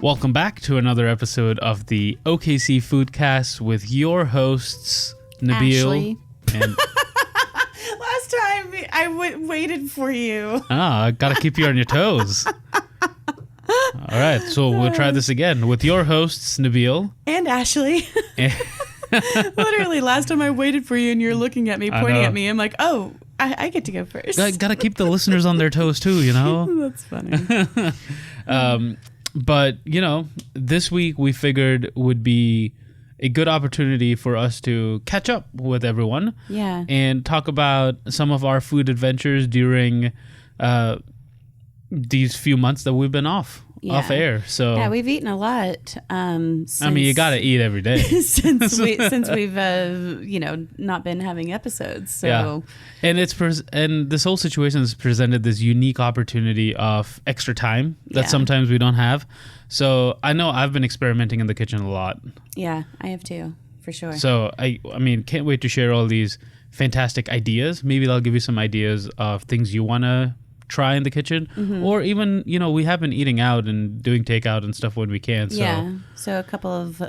Welcome back to another episode of the OKC Foodcast with your hosts, Nabil Ashley. and... Last time I waited for you. I gotta keep you on your toes. All right, so we'll try this again with your hosts, Nabil. And Ashley. Literally, last time I waited for you and you're looking at me, pointing at me. I'm like, oh, I get to go first. Gotta keep the listeners on their toes too, you know? That's funny. But, you know, this week we figured would be a good opportunity for us to catch up with everyone. Yeah. And talk about some of our food adventures during these few months that we've been off air. So yeah, we've eaten a lot. Since, I mean, you got to eat every day since we've not been having episodes. So yeah. And and this whole situation has presented this unique opportunity of extra time that sometimes we don't have. So I know I've been experimenting in the kitchen a lot. Yeah, I have too, for sure. So I mean, can't wait to share all these fantastic ideas. Maybe that'll give you some ideas of things you want to try in the kitchen, or even, you know, we have been eating out and doing takeout and stuff when we can. So. Yeah, so a couple of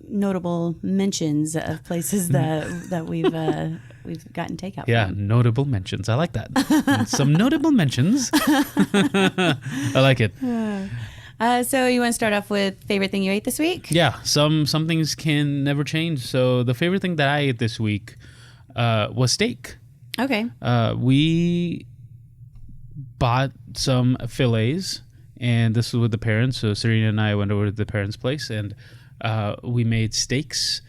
notable mentions of places that we've gotten takeout. Yeah, from. Notable mentions. I like that. Some notable mentions. I like it. So you want to start off with favorite thing you ate this week? Yeah, some things can never change. So the favorite thing that I ate this week was steak. Okay. We bought some fillets, and this was with the parents. So Serena and I went over to the parents' place, and we made steaks.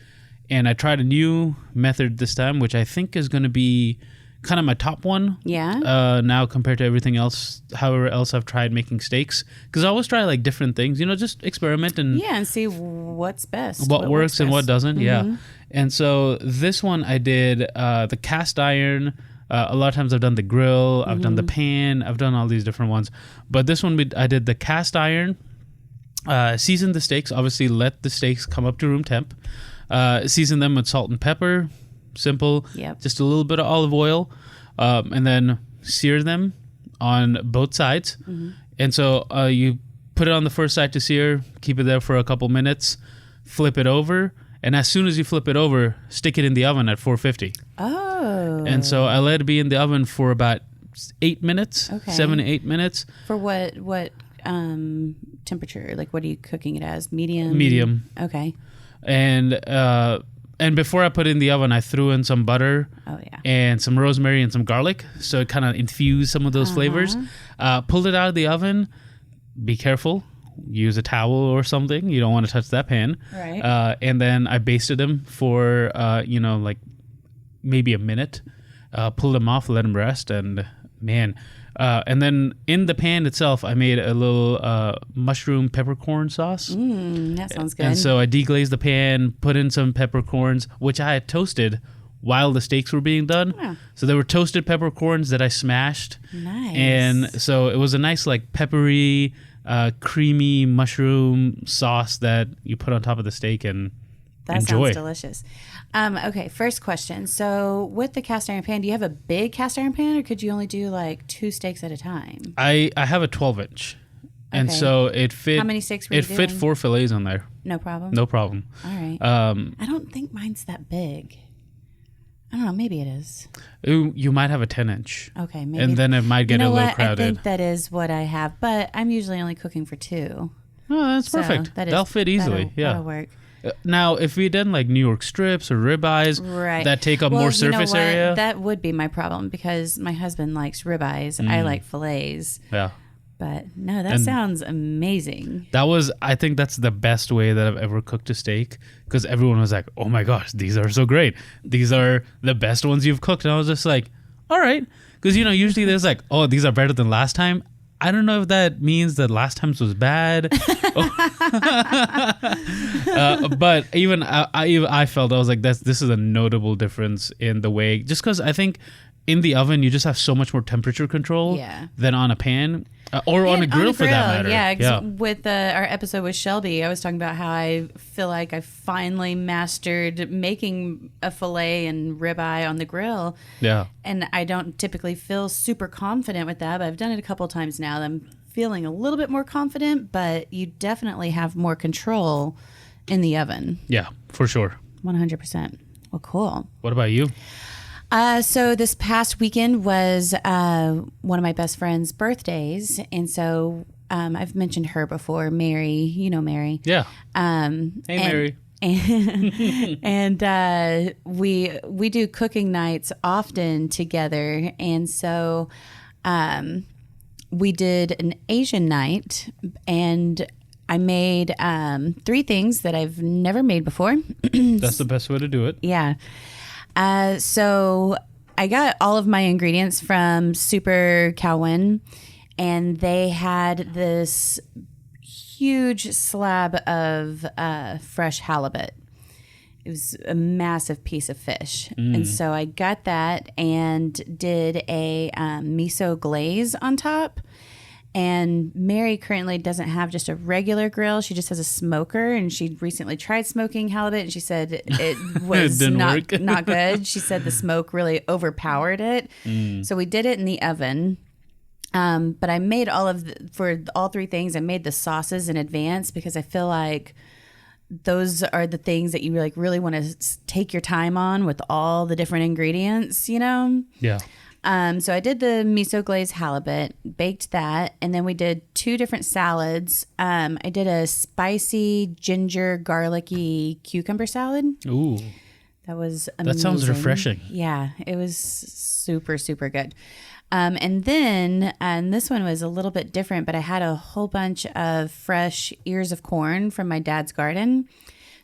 And I tried a new method this time, which I think is going to be kind of my top one. Yeah. Now compared to everything else, however else I've tried making steaks, because I always try like different things, you know, just experiment and see what's best, what works and what doesn't. Mm-hmm. Yeah. And so this one I did the cast iron. A lot of times I've done the grill, I've done the pan, I've done all these different ones. But this one I did the cast iron, seasoned the steaks, obviously let the steaks come up to room temp, season them with salt and pepper, simple, just a little bit of olive oil, and then sear them on both sides. And so you put it on the first side to sear, keep it there for a couple minutes, flip it over, and as soon as you flip it over, stick it in the oven at 450. Oh. And so I let it be in the oven for about 8 minutes, okay. 7 to 8 minutes. For what temperature? Like, what are you cooking it as? Medium? Medium. Okay. And before I put it in the oven, I threw in some butter and some rosemary and some garlic. So it kind of infused some of those flavors. Pulled it out of the oven. Be careful. Use a towel or something. You don't want to touch that pan. Right. And then I basted them for, like maybe a minute. Pulled them off, let them rest. And man, and then in the pan itself, I made a little mushroom peppercorn sauce. That sounds good. And so I deglazed the pan, put in some peppercorns, which I had toasted while the steaks were being done. Wow. So they were toasted peppercorns that I smashed. Nice. And so it was a nice, like, peppery, creamy mushroom sauce that you put on top of the steak and enjoy. That sounds delicious. Okay, first question. So with the cast iron pan, do you have a big cast iron pan, or could you only do like 2 steaks at a time? I have a 12-inch. And Okay. so it fit. How many steaks were you It fit doing? 4 fillets on there. No problem? No problem. All right. I don't think mine's that big. I don't know. Maybe it is. You might have a 10-inch. Okay, maybe. And then it might get a little crowded. I think that is what I have, but I'm usually only cooking for 2. Oh, that's perfect. They'll fit easily. That'll work. Now, if we did like New York strips or ribeyes that take up more surface area. That would be my problem because my husband likes ribeyes. I like fillets. Yeah. But no, that sounds amazing. I think that's the best way that I've ever cooked a steak, because everyone was like, oh my gosh, these are so great. These are the best ones you've cooked. And I was just like, all right. Because, you know, usually there's like, oh, these are better than last time. I don't know if that means that last time's was bad. But even I felt, I was like, this is a notable difference in the way, just because I think in the oven, you just have so much more temperature control than on a pan. Or on a grill for that matter. Yeah. With our episode with Shelby, I was talking about how I feel like I finally mastered making a filet and ribeye on the grill. Yeah. And I don't typically feel super confident with that, but I've done it a couple of times now. I'm feeling a little bit more confident, but you definitely have more control in the oven. Yeah, for sure. 100%. Well, cool. What about you? So this past weekend was one of my best friend's birthdays. And so I've mentioned her before, Mary. You know Mary. Yeah. Hey, Mary. And we do cooking nights often together. And so we did an Asian night, and I made 3 things that I've never made before. That's the best way to do it. Yeah. So I got all of my ingredients from Super Cowan, and they had this huge slab of fresh halibut. It was a massive piece of fish. And so I got that and did a miso glaze on top. And Mary currently doesn't have just a regular grill. She just has a smoker, and she recently tried smoking halibut, and she said it was not good. She said the smoke really overpowered it. So we did it in the oven. But I made for all 3 things, I made the sauces in advance because I feel like those are the things that you really want to take your time on with all the different ingredients, you know? Yeah. So I did the miso glazed halibut, baked that, and then we did 2 different salads. I did a spicy ginger garlicky cucumber salad. Ooh. That was amazing. That sounds refreshing. Yeah, it was super, super good. And then this one was a little bit different, but I had a whole bunch of fresh ears of corn from my dad's garden.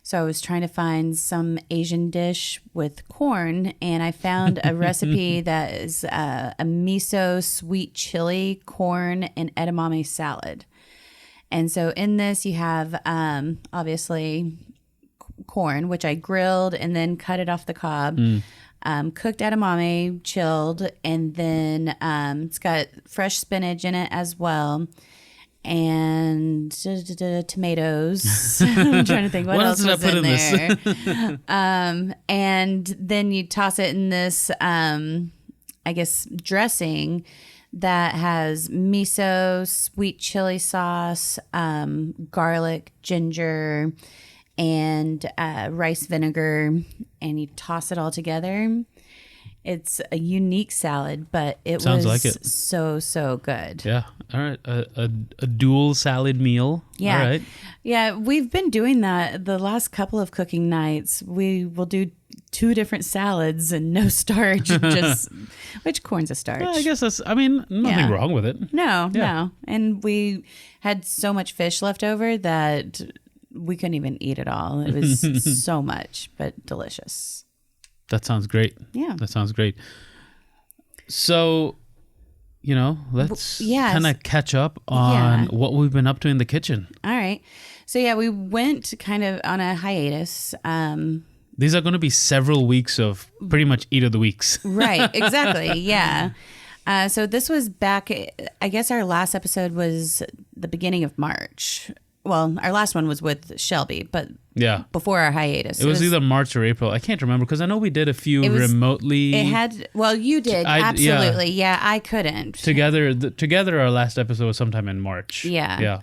So I was trying to find some Asian dish with corn, and I found a recipe that is a miso sweet chili corn and edamame salad. And so in this you have obviously corn, which I grilled and then cut it off the cob. Cooked edamame, chilled, and then it's got fresh spinach in it as well. And tomatoes. I'm trying to think what else was in there. And then you toss it in this, I guess, dressing that has miso, sweet chili sauce, garlic, ginger, and rice vinegar, and you toss it all together. It's a unique salad, but it Sounds was like it. so good. Yeah. All right. A dual salad meal. Yeah. All right. Yeah, we've been doing that the last couple of cooking nights. We will do 2 different salads and no starch, just which corn's a starch. Well, I guess nothing wrong with it. No. And we had so much fish left over that we couldn't even eat it all. It was so much, but delicious. That sounds great. Yeah. That sounds great. So, let's kind of catch up on what we've been up to in the kitchen. All right. So, we went kind of on a hiatus. These are going to be several weeks of pretty much eat of the weeks. Right. Exactly. Yeah. So this was back, I guess our last episode was the beginning of March. Well, our last one was with Shelby, but before our hiatus. It was either March or April. I can't remember because I know we did a few remotely. You did. Absolutely. Yeah, I couldn't. Together, our last episode was sometime in March. Yeah.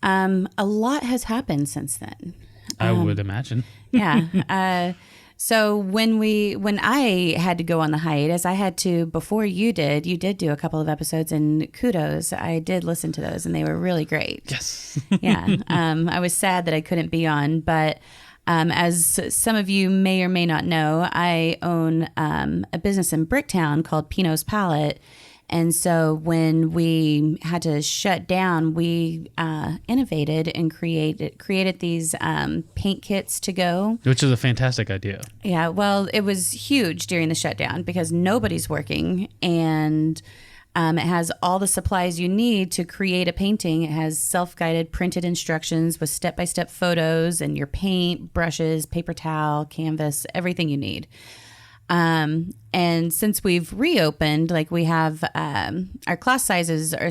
A lot has happened since then. I would imagine. Yeah. So when I had to go on the hiatus, I had to, before you did do a couple of episodes, and kudos. I did listen to those, and they were really great. Yes. Yeah. I was sad that I couldn't be on, but as some of you may or may not know, I own a business in Bricktown called Pino's Palette. And so when we had to shut down, we innovated and created these paint kits to go. Which is a fantastic idea. Yeah, well, it was huge during the shutdown because nobody's working, and it has all the supplies you need to create a painting. It has self-guided printed instructions with step-by-step photos and your paint, brushes, paper towel, canvas, everything you need. And since we've reopened, we have our class sizes are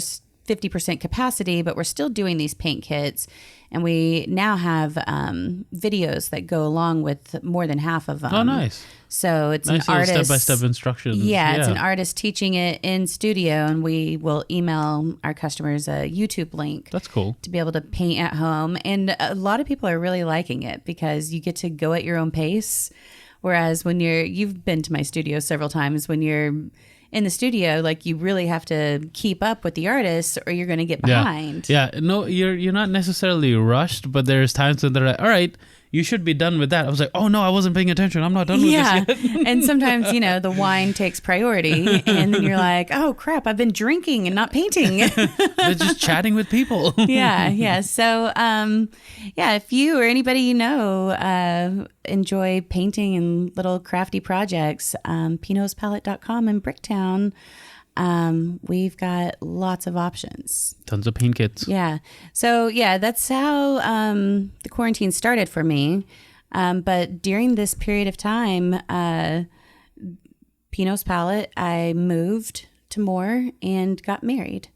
50% capacity, but we're still doing these paint kits. And we now have videos that go along with more than half of them. Oh, nice. So it's nice an artist step-by-step instructions. Yeah, it's an artist teaching it in studio, and we will email our customers a YouTube link. That's cool. To be able to paint at home. And a lot of people are really liking it because you get to go at your own pace. Whereas when you've been to my studio several times, when you're in the studio, like you really have to keep up with the artists or you're going to get behind. Yeah. No, you're not necessarily rushed, but there's times when they're like, all right, you should be done with that. I was like, oh no, I wasn't paying attention. I'm not done with this yet. And sometimes, the wine takes priority and then you're like, oh crap, I've been drinking and not painting. They're just chatting with people. Yeah. So, if you or anybody enjoy painting and little crafty projects, pinospalette.com in Bricktown, we've got lots of options. Tons of paint kits. Yeah. So that's how the quarantine started for me. But during this period of time, Pino's Palette, I moved to Moore and got married.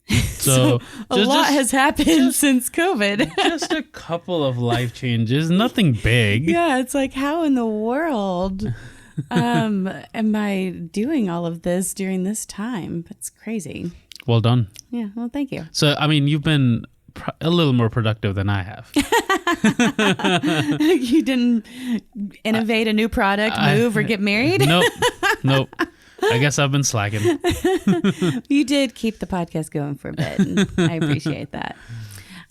So a lot has happened since COVID. Just a couple of life changes, nothing big. Yeah, it's like, how in the world am I doing all of this during this time? It's crazy. Well done. Yeah, well, thank you. So, I mean, you've been a little more productive than I have. You didn't innovate a new product, move, or get married? Nope. I guess I've been slacking. You did keep the podcast going for a bit. And I appreciate that.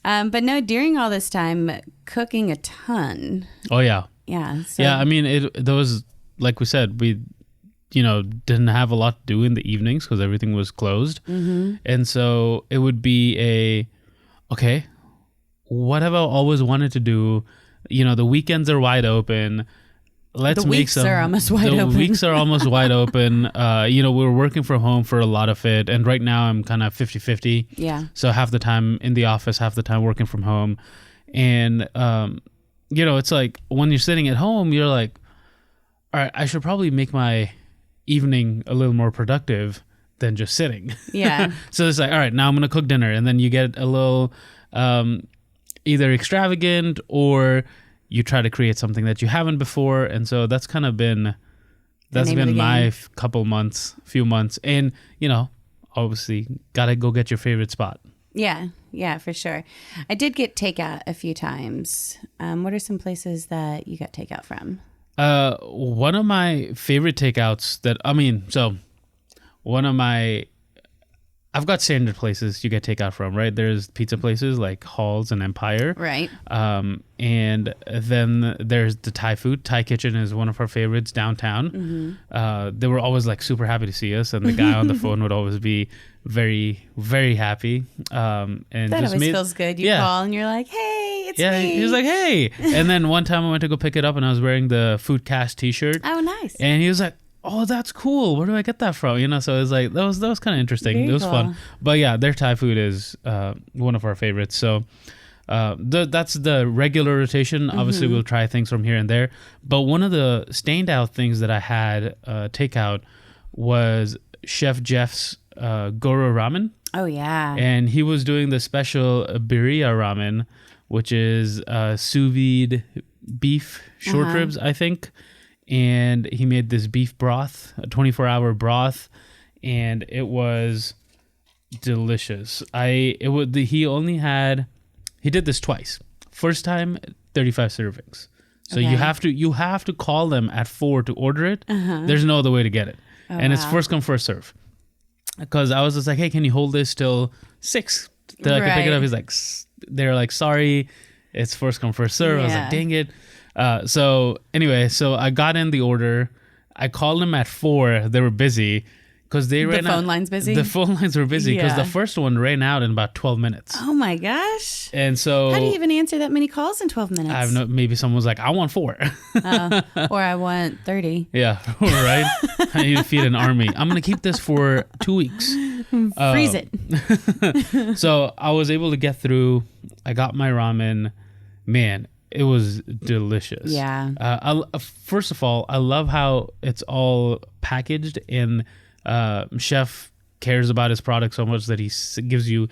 But no, during all this time, cooking a ton. Oh, yeah. Yeah. So. Yeah, I mean, there was, like we said, we, didn't have a lot to do in the evenings because everything was closed. Mm-hmm. And so it would be okay, what have I always wanted to do? The weekends are wide open. The weeks are almost wide open. The weeks are almost wide open. We're working from home for a lot of it. And right now I'm kind of 50-50. Yeah. So half the time in the office, half the time working from home. And, it's like when you're sitting at home, you're like, all right, I should probably make my evening a little more productive than just sitting. Yeah. So it's like, all right, now I'm going to cook dinner. And then you get a little either extravagant or you try to create something that you haven't before. And so that's kind of been, my few months. And, obviously got to go get your favorite spot. Yeah, for sure. I did get takeout a few times. What are some places that you got takeout from? One of my favorite takeouts I've got standard places you get takeout from, right? There's pizza places like Halls and Empire. Right. And then there's the Thai food. Thai Kitchen is one of our favorites downtown. Mm-hmm. They were always like super happy to see us, and the guy on the phone would always be very, very happy. And that just always feels good. You call and you're like, hey, it's me. He was like, hey. And then one time I went to go pick it up and I was wearing the Foodcast t-shirt. Oh, nice. And he was like, oh, that's cool. Where do I get that from? So it was like, that was kind of interesting. Very it was cool. fun. But yeah, their Thai food is one of our favorites. So that's the regular rotation. Obviously, we'll try things from here and there. But one of the standout things that I had takeout was Chef Jeff's Goro Ramen. Oh, yeah. And he was doing the special birria ramen, which is sous vide beef short ribs, I think. And he made this beef broth, a 24-hour broth, and it was delicious. He did this twice. First time, 35 servings. So you have to call them at 4 to order it. There's no other way to get it. It's first come, first serve. Because I was just like, hey, can you hold this till 6? Till I can pick it up. He's like, they're like, sorry, it's first come, first serve. I was like, dang it. So I got in the order. I called them at 4. They were busy because they ran out. The phone lines busy? The phone lines were busy because the first one ran out in about 12 minutes. Oh my gosh. And so how do you even answer that many calls in 12 minutes? I have no, maybe someone was like, I want 4. Or I want 30. Yeah, right. I need to feed an army. I'm going to keep this for 2 weeks. Freeze it. So I was able to get through. I got my ramen. Man, it was delicious. Yeah. First of all, I love how it's all packaged and Chef cares about his product so much that he gives you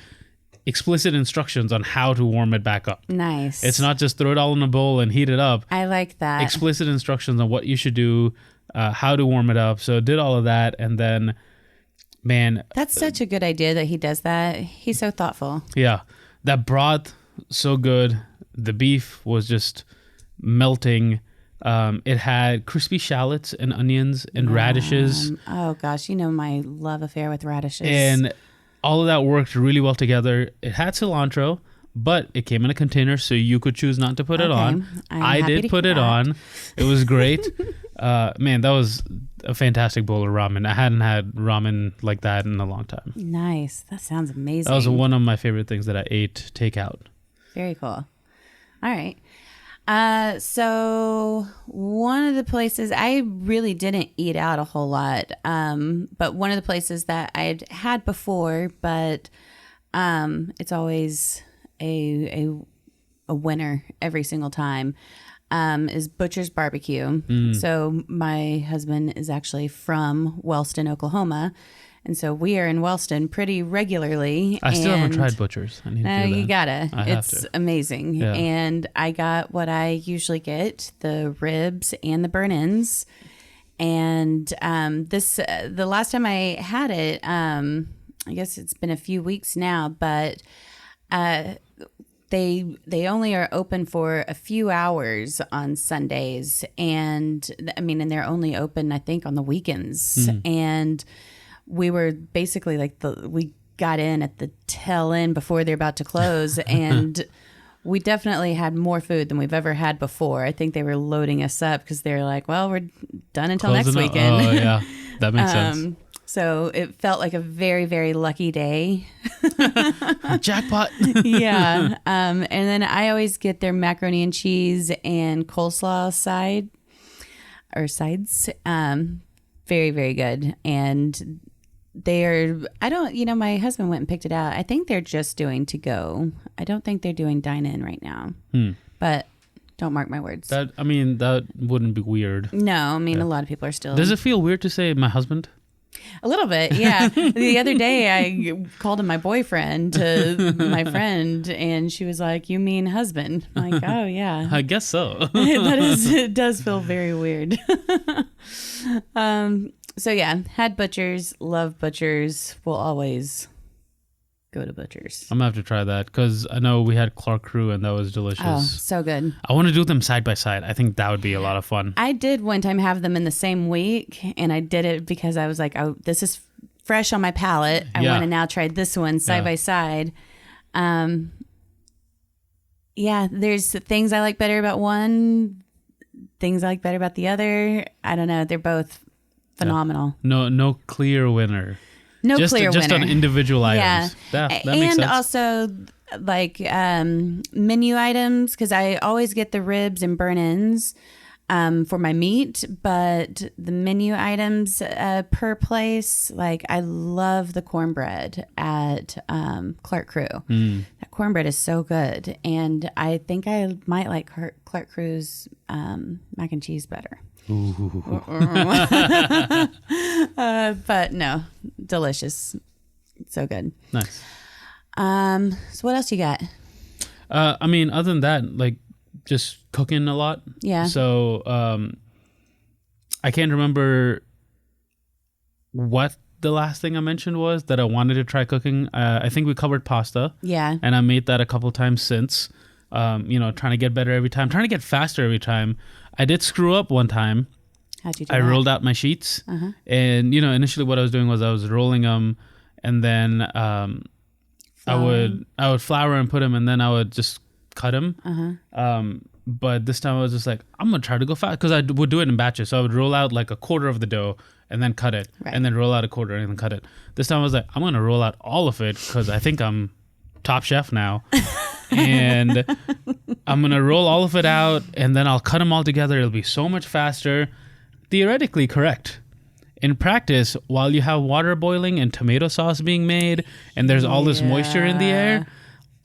explicit instructions on how to warm it back up. Nice. It's not just throw it all in a bowl and heat it up. I like that. Explicit instructions on what you should do, how to warm it up. So did all of that, and then, man, that's such a good idea that he does that. He's so thoughtful. Yeah, that broth, so good. The beef was just melting. It had crispy shallots and onions and radishes. Oh gosh, you know my love affair with radishes. And all of that worked really well together. It had cilantro, but it came in a container, so you could choose not to put it on. I did put it on. It was great. Man, that was a fantastic bowl of ramen. I hadn't had ramen like that in a long time. Nice. That sounds amazing. That was one of my favorite things that I ate takeout. Very cool. All right. So one of the places I really didn't eat out a whole lot, but one of the places that I'd had before, but it's always a winner every single time, is Butcher's Barbecue. So my husband is actually from Wellston, Oklahoma. And so we are in Wellston pretty regularly. I still haven't tried Butcher's. I need to do that. You gotta. It's amazing. Yeah. And I got what I usually get, the ribs and the burn-ins. And the last time I had it, I guess it's been a few weeks now, but they only are open for a few hours on Sundays. And and they're only open, I think, on the weekends. And we were basically we got in at the tail end before they're about to close, and we definitely had more food than we've ever had before. I think they were loading us up because they're like, well, we're done until next weekend. Oh, yeah. That makes sense. So it felt like a very, very lucky day. Jackpot. Yeah. And then I always get their macaroni and cheese and coleslaw sides. Very, very good. And my husband went and picked it out. I think they're just doing to go. I don't think they're doing dine in right now. But don't mark my words. That wouldn't be weird. No, a lot of people are still. Does it feel weird to say my husband? A little bit, yeah. The other day I called him my boyfriend to my friend, and she was like, "You mean husband?" I'm like, "Oh yeah, I guess so." It does feel very weird. So yeah, had Butcher's, love Butcher's, will always go to Butcher's. I'm gonna have to try that because I know we had Clark Crew and that was delicious. Oh, so good. I want to do them side by side. I think that would be a lot of fun. I did one time have them in the same week, and I did it because I was like, "Oh, this is fresh on my palate. I want to now try this one side by side." Yeah, there's things I like better about one, things I like better about the other. I don't know. They're both phenomenal. No clear winner. Just on individual items. Yeah. That makes sense. And also like menu items, because I always get the ribs and burn-ins for my meat, but the menu items per place, like I love the cornbread at Clark Crew. That cornbread is so good, and I think I might like Clark Crew's mac and cheese better. But no, delicious, so good. Nice. So what else you got? Other than that, like just cooking a lot. Yeah. So I can't remember what the last thing I mentioned was that I wanted to try cooking. I think we covered pasta. Yeah. And I made that a couple times since. Trying to get better every time, trying to get faster every time. I did screw up one time. How'd you do I that? rolled out my sheets, and initially what I was doing was I was rolling them, and then I would flour and put them, and then I would just cut them. But this time I was just like, I'm gonna try to go fast because I would do it in batches. So I would roll out like a quarter of the dough and then cut it, and then roll out a quarter and then cut it. This time I was like, I'm gonna roll out all of it because I think I'm Top Chef now. And I'm going to roll all of it out, and then I'll cut them all together. It'll be so much faster. Theoretically correct. In practice, while you have water boiling and tomato sauce being made, and there's all this moisture in the air,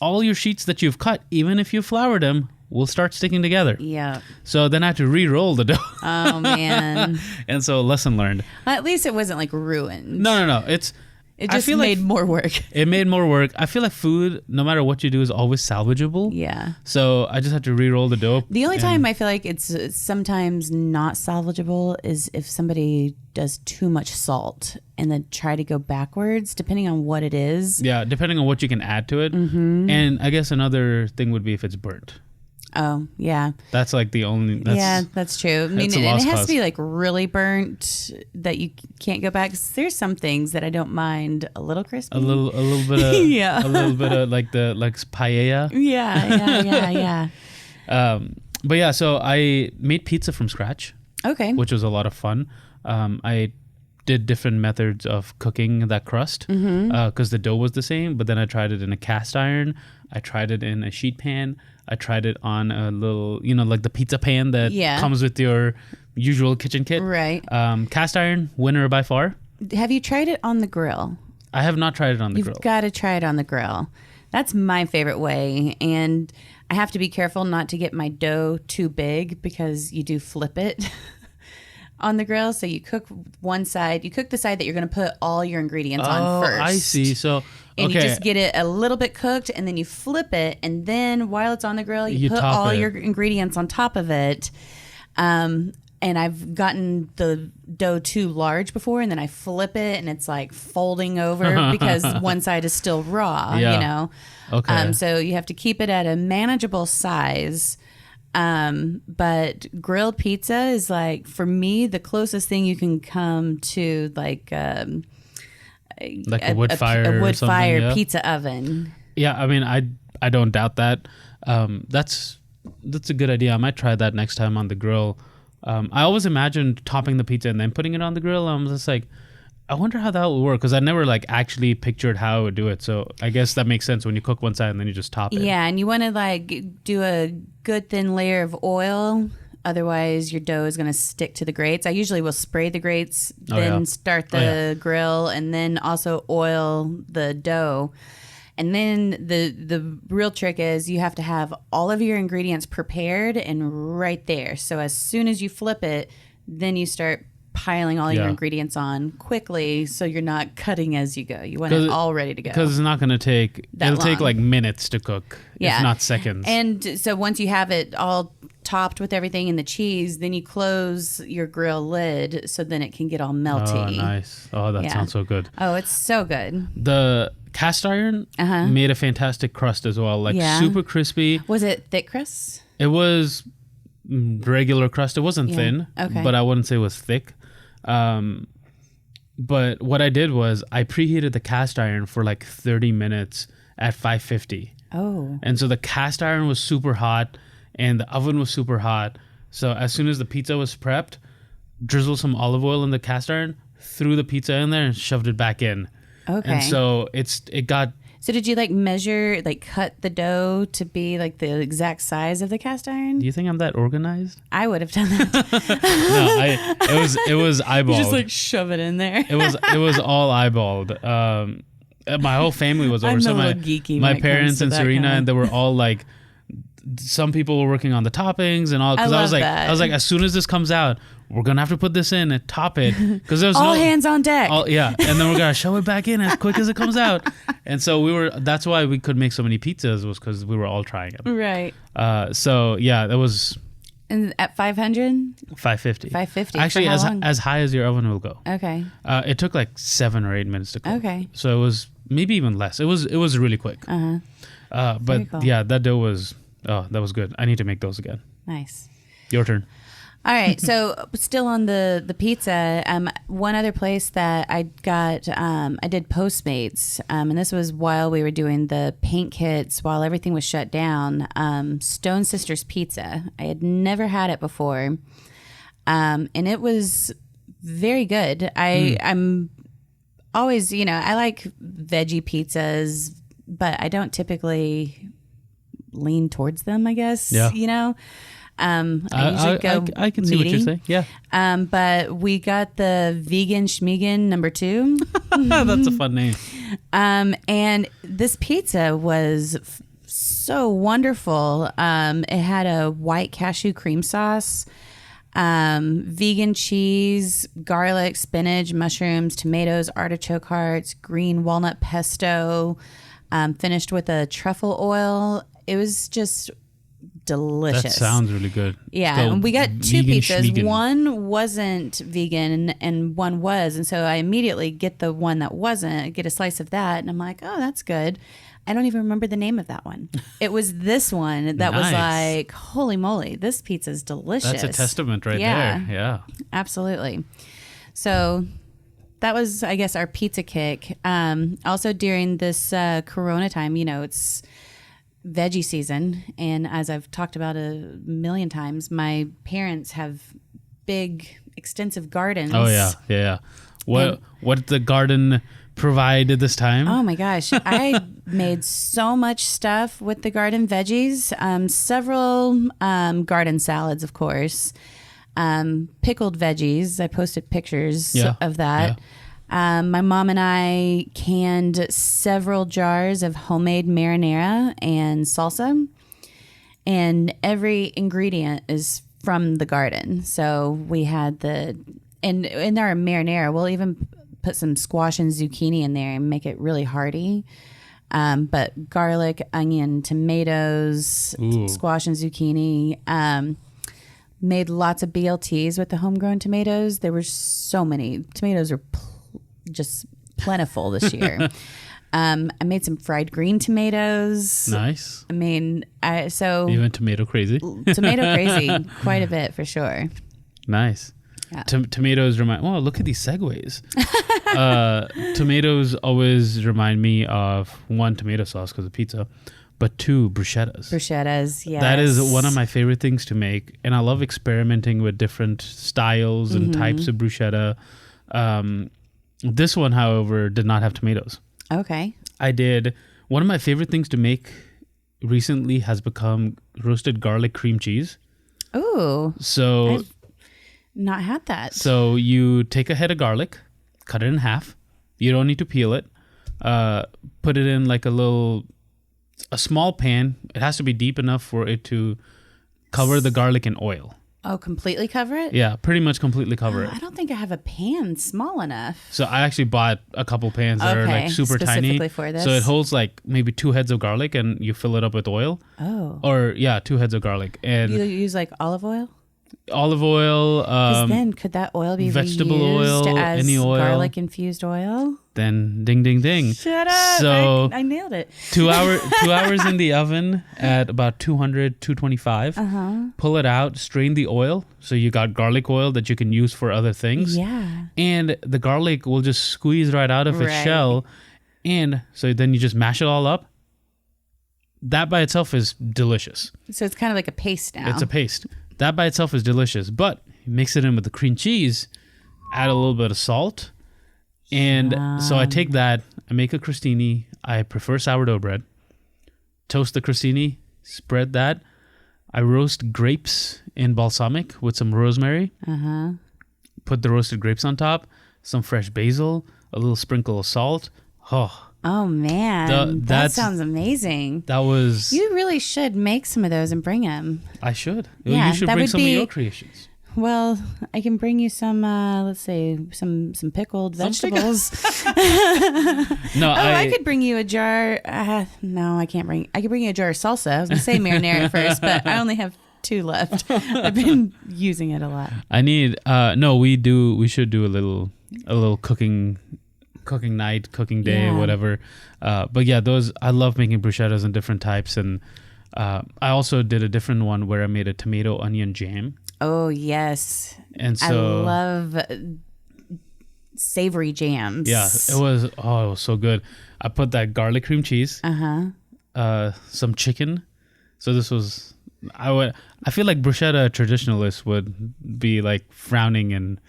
all your sheets that you've cut, even if you floured them, will start sticking together. Yeah. So then I had to re-roll the dough. Oh, man. And so lesson learned. Well, at least it wasn't like ruined. No. It just made more work. It made more work. I feel like food, no matter what you do, is always salvageable. Yeah. So I just had to re-roll the dough. The only time I feel like it's sometimes not salvageable is if somebody does too much salt and then try to go backwards, depending on what it is. Yeah, depending on what you can add to it. Mm-hmm. And I guess another thing would be if it's burnt. Oh, yeah. That's like the only... That's true. I mean, and it has to be like really burnt that you can't go back. 'Cause there's some things that I don't mind a little crispy. A little bit of... Yeah. A little bit of like paella. Yeah. But yeah, so I made pizza from scratch. Okay. Which was a lot of fun. I did different methods of cooking that crust because the dough was the same, but then I tried it in a cast iron. I tried it in a sheet pan. I tried it on a little, like the pizza pan that comes with your usual kitchen kit. Right. Cast iron, winner by far. Have you tried it on the grill? I have not tried it on the grill. You've got to try it on the grill. That's my favorite way. And I have to be careful not to get my dough too big because you do flip it on the grill. So you cook one side, you cook the side that you're going to put all your ingredients on first. I see. So, and you just get it a little bit cooked and then you flip it. And then while it's on the grill, you put all your ingredients on top of it. And I've gotten the dough too large before, and then I flip it, and it's like folding over because one side is still raw, Okay. So you have to keep it at a manageable size. But grilled pizza is like, for me, the closest thing you can come to like a wood fire pizza oven. Yeah, I mean, I don't doubt that. That's a good idea. I might try that next time on the grill. I always imagined topping the pizza and then putting it on the grill. I'm just like, I wonder how that would work because I never like actually pictured how I would do it. So I guess that makes sense when you cook one side and then you just top it. Yeah, and you want to like do a good thin layer of oil. Otherwise, your dough is going to stick to the grates. I usually will spray the grates, then start the grill, and then also oil the dough. And then the real trick is you have to have all of your ingredients prepared and right there. So as soon as you flip it, then you start piling all your ingredients on quickly so you're not cutting as you go. You want it all ready to go. Because it's not going to take... It'll take like minutes to cook, if not seconds. And so once you have it all topped with everything and the cheese, then you close your grill lid so then it can get all melty. Oh, nice. Oh, that sounds so good. Oh, it's so good. The cast iron made a fantastic crust as well, like super crispy. Was it thick crust? It was regular crust. It wasn't thin, but I wouldn't say it was thick. But what I did was I preheated the cast iron for like 30 minutes at 550. Oh. And so the cast iron was super hot and the oven was super hot. So as soon as the pizza was prepped, drizzled some olive oil in the cast iron, threw the pizza in there and shoved it back in. Okay. And so it got... So did you like measure, like cut the dough to be like the exact size of the cast iron? Do you think I'm that organized? I would have done that. No, it was eyeballed. You just like shove it in there. It was all eyeballed. My whole family was over. I'm so a little geeky my when it parents comes to and that Serena, kind of- and they were all like, some people were working on the toppings and all. Because I was like, as soon as this comes out, we're gonna have to put this in and top it because there's all hands on deck. And then we're gonna shove it back in as quick as it comes out. And so that's why we could make so many pizzas, was because we were all trying it. Right. So yeah, that was. And at 500? 550. 550. Actually, as high as your oven will go. Okay. It took like 7 or 8 minutes to cook. Okay. So it was maybe even less. It was really quick. But cool. Yeah, that dough was. Oh, that was good. I need to make those again. Nice. Your turn. All right. So still on the pizza, one other place that I got, I did Postmates, and this was while we were doing the paint kits, while everything was shut down. Stone Sisters Pizza. I had never had it before, and it was very good. I'm always, I like veggie pizzas, but I don't typically lean towards them, I guess. Yeah. I usually go I can see what you're saying. Yeah. But we got the vegan schmegan number 2. That's a fun name. And this pizza was so wonderful. It had a white cashew cream sauce. Vegan cheese, garlic, spinach, mushrooms, tomatoes, artichoke hearts, green walnut pesto, finished with a truffle oil. It was just delicious. That sounds really good. Yeah, and we got two vegan pizzas. schmegan. One wasn't vegan and one was. And so I immediately get the one that wasn't, get a slice of that. And I'm like, oh, that's good. I don't even remember the name of that one. It was this one that was Nice. like, holy moly, this pizza is delicious. That's a testament right Yeah. there. Yeah. Absolutely. So that was, I guess, our pizza kick. Also during this Corona time, it's veggie season. And as I've talked about a million times, my parents have big, extensive gardens. Oh, yeah. Yeah. What did the garden provide this time? Oh my gosh. I made so much stuff with the garden veggies. Several garden salads, of course. Pickled veggies. I posted pictures of that. Yeah. My mom and I canned several jars of homemade marinara and salsa. And every ingredient is from the garden. So we had and in our marinara, we'll even put some squash and zucchini in there and make it really hearty. But garlic, onion, tomatoes, squash and zucchini. Made lots of BLTs with the homegrown tomatoes. There were so many. Tomatoes are just plentiful this year. I made some fried green tomatoes. Nice. I mean, Even tomato crazy. tomato crazy, quite a bit for sure. Nice. Yeah. Tomatoes remind. Oh, look at these segues. Tomatoes always remind me of one, tomato sauce because of pizza, but two, bruschettas. Bruschettas, yes. That is one of my favorite things to make, and I love experimenting with different styles and types of bruschetta. This one, however, did not have tomatoes. Okay. I did. One of my favorite things to make recently has become roasted garlic cream cheese. Ooh. So I've not had that. So you take a head of garlic, cut it in half. You don't need to peel it. Put it in like a small pan. It has to be deep enough for it to cover the garlic in oil. Oh, completely cover it? Yeah, pretty much completely cover it. I don't think I have a pan small enough. So I actually bought a couple pans that are like super tiny. Specifically for this. So it holds like maybe 2 heads of garlic and you fill it up with oil. Oh. Or 2 heads of garlic. And You use like olive oil? olive oil, Because then could that oil be vegetable reused oil, as any oil. garlic infused oil? then ding, ding, ding. Shut up. So I nailed it. 2 hours in the oven at about 200, 225. Pull it out, strain the oil. So you got garlic oil that you can use for other things. Yeah. And the garlic will just squeeze right out of its shell. And so then you just mash it all up. That by itself is delicious. So it's kind of like a paste now. It's a paste. That by itself is delicious. But you mix it in with the cream cheese, add a little bit of salt. And so I take that, I make a crostini. I prefer sourdough bread. Toast the crostini, spread that. I roast grapes in balsamic with some rosemary. Put the roasted grapes on top, some fresh basil, a little sprinkle of salt. Oh, man. That sounds amazing. That was... You really should make some of those and bring them. I should. Yeah, you should that bring would some of be- your creations. Well, I can bring you some, let's say, some pickled vegetables. No, I could bring you a jar. No, I can't bring. I could bring you a jar of salsa. I was gonna say marinara first, but I only have 2 left. I've been using it a lot. I need. No, we should do a little cooking night, cooking day, whatever. But yeah, I love making bruschettas in different types, and I also did a different one where I made a tomato onion jam. Oh yes, And so I love savory jams. yeah, it was so good. I put that garlic cream cheese, some chicken. So this was I feel like bruschetta traditionalists would be like frowning and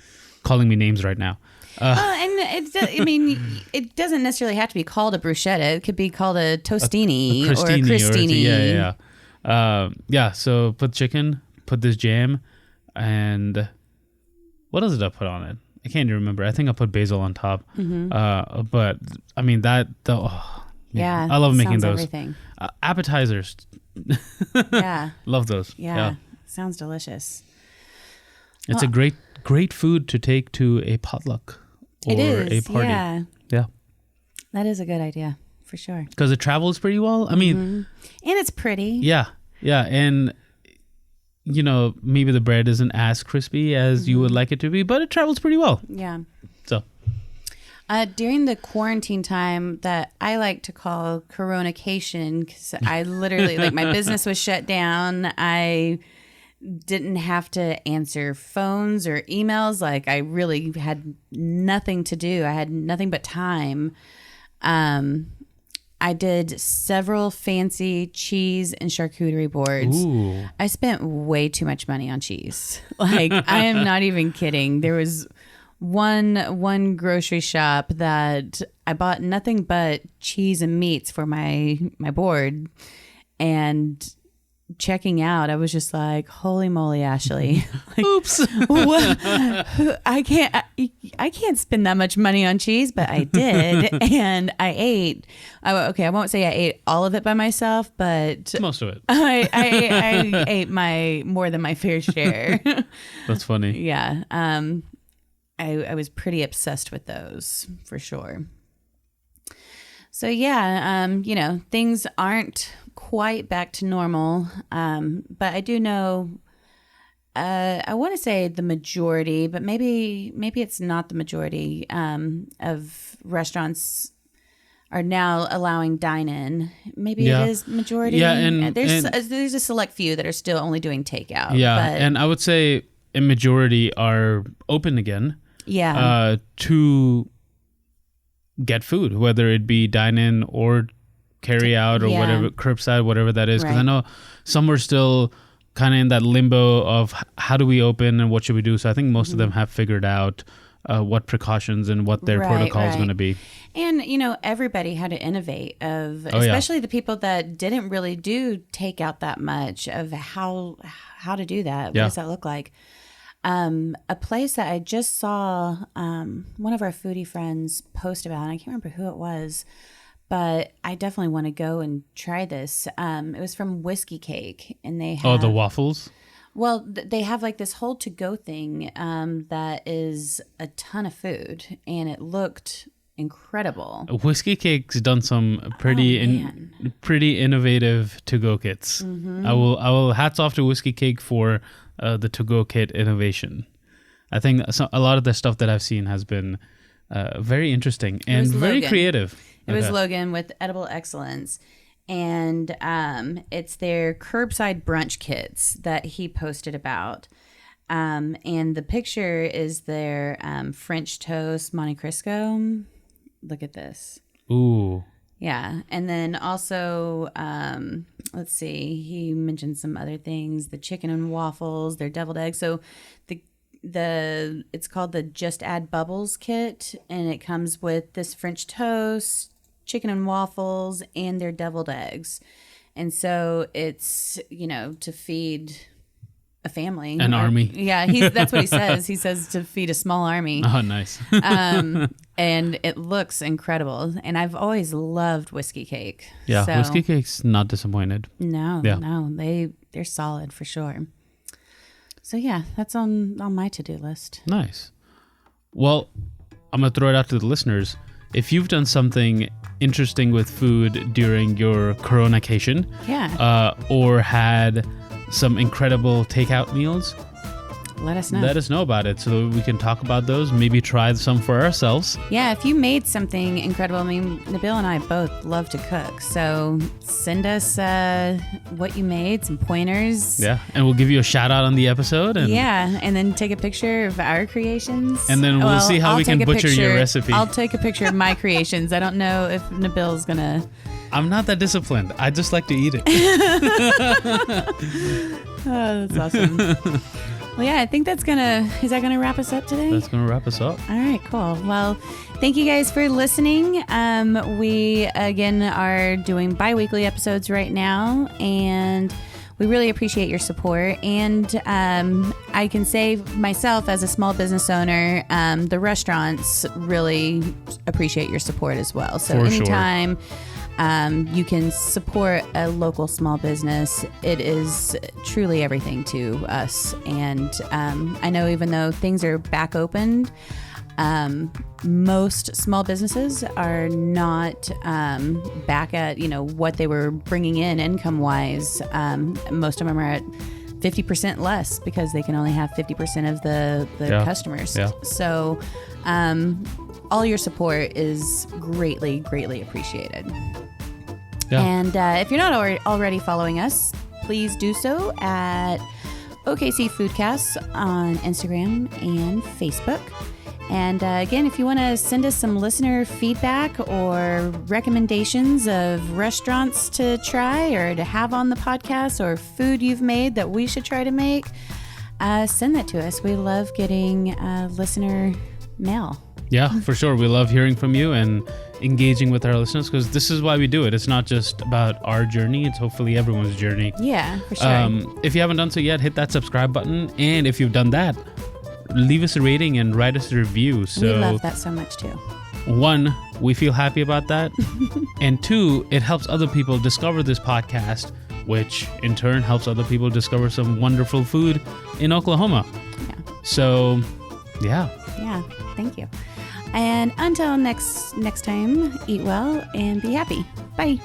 calling me names right now. It doesn't necessarily have to be called a bruschetta. It could be called a tostini or a crostini. Yeah. So put chicken, put this jam, and what else did I put on it? I can't even remember. I think I put basil on top. But I mean I love making those everything. Appetizers. Yeah, Love those. yeah, sounds delicious. It's a great food to take to a potluck or a party. Yeah. That is a good idea for sure. Because it travels pretty well. I mean, and it's pretty. Yeah. And maybe the bread isn't as crispy as you would like it to be, but it travels pretty well. Yeah. So. During the quarantine time that I like to call Coronacation, because I literally, my business was shut down. I didn't have to answer phones or emails. I really had nothing to do. I had nothing but time. I did several fancy cheese and charcuterie boards. Ooh. I spent way too much money on cheese. I am not even kidding. There was one grocery shop that I bought nothing but cheese and meats for my board, and checking out, I was just like, holy moly, Ashley. Oops. What? I can't spend that much money on cheese, but I did. And I ate. I won't say I ate all of it by myself, but most of it. I ate more than my fair share. That's funny. Yeah. I was pretty obsessed with those for sure. So yeah, things aren't quite back to normal. But I do know, I want to say the majority, but maybe it's not the majority, of restaurants are now allowing dine-in. Maybe it is majority. Yeah, and there's a select few that are still only doing takeout. Yeah, but, and I would say a majority are open again. Yeah. To get food, whether it be dine-in or carry out or whatever, curbside, whatever that is. Because I know some are still kind of in that limbo of how do we open and what should we do. So I think most of them have figured out what precautions and what their protocol is going to be. And, everybody had to innovate especially the people that didn't really do takeout that much of how to do that. What does that look like? A place that I just saw one of our foodie friends post about, and I can't remember who it was, but I definitely want to go and try this. It was from Whiskey Cake, and they have... Oh, the waffles? Well, they have this whole to-go thing that is a ton of food, and it looked incredible. Whiskey Cake's done some pretty innovative to-go kits. Mm-hmm. I will hats off to Whiskey Cake for the to-go kit innovation. I think a lot of the stuff that I've seen has been very interesting and very creative. It was Logan with Edible Excellence, and it's their curbside brunch kits that he posted about. And the picture is their French toast Monte Cristo. Look at this. Ooh. Yeah. And then also, let's see, he mentioned some other things, the chicken and waffles, their deviled eggs. So it's called the Just Add Bubbles kit, and it comes with this French toast, chicken and waffles, and their deviled eggs. And so it's, to feed a family. An army. Yeah, that's what he says. He says to feed a small army. Oh, nice. And it looks incredible. And I've always loved Whiskey Cake. Yeah, so, Whiskey Cake's not disappointed. No, they're solid for sure. So yeah, that's on my to-do list. Nice. Well, I'm going to throw it out to the listeners. If you've done something interesting with food during your Coronacation, or had some incredible takeout meals, let us know. Let us know about it so that we can talk about those, maybe try some for ourselves. Yeah, if you made something incredible, I mean, Nabil and I both love to cook, so send us what you made, some pointers. Yeah, and we'll give you a shout out on the episode. And then take a picture of our creations. And then we'll see how we can butcher your recipe. I'll take a picture of my creations. I don't know if Nabil's going to... I'm not that disciplined. I just like to eat it. Oh, that's awesome. Well, yeah, I think is that gonna wrap us up today? That's gonna wrap us up. All right, cool. Well, thank you guys for listening. We again are doing bi-weekly episodes right now, and we really appreciate your support. And I can say myself as a small business owner, the restaurants really appreciate your support as well. So anytime You can support a local small business. It is truly everything to us. And I know even though things are back opened, most small businesses are not back at, what they were bringing in income-wise. Most of them are at 50% less because they can only have 50% of the customers. Yeah. So all your support is greatly, greatly appreciated. Yeah. And if you're not already following us, please do so at OKC Foodcasts on Instagram and Facebook. And again, if you want to send us some listener feedback or recommendations of restaurants to try or to have on the podcast or food you've made that we should try to make, send that to us. We love getting listener mail. Yeah, for sure. We love hearing from you and engaging with our listeners because this is why we do it. It's not just about our journey. It's hopefully everyone's journey. Yeah, for sure. If you haven't done so yet, hit that subscribe button. And if you've done that, leave us a rating and write us a review. So we love that so much too. 1, we feel happy about that. And 2, it helps other people discover this podcast, which in turn helps other people discover some wonderful food in Oklahoma. Yeah. So, yeah. Yeah, thank you. And until next time, eat well and be happy. Bye.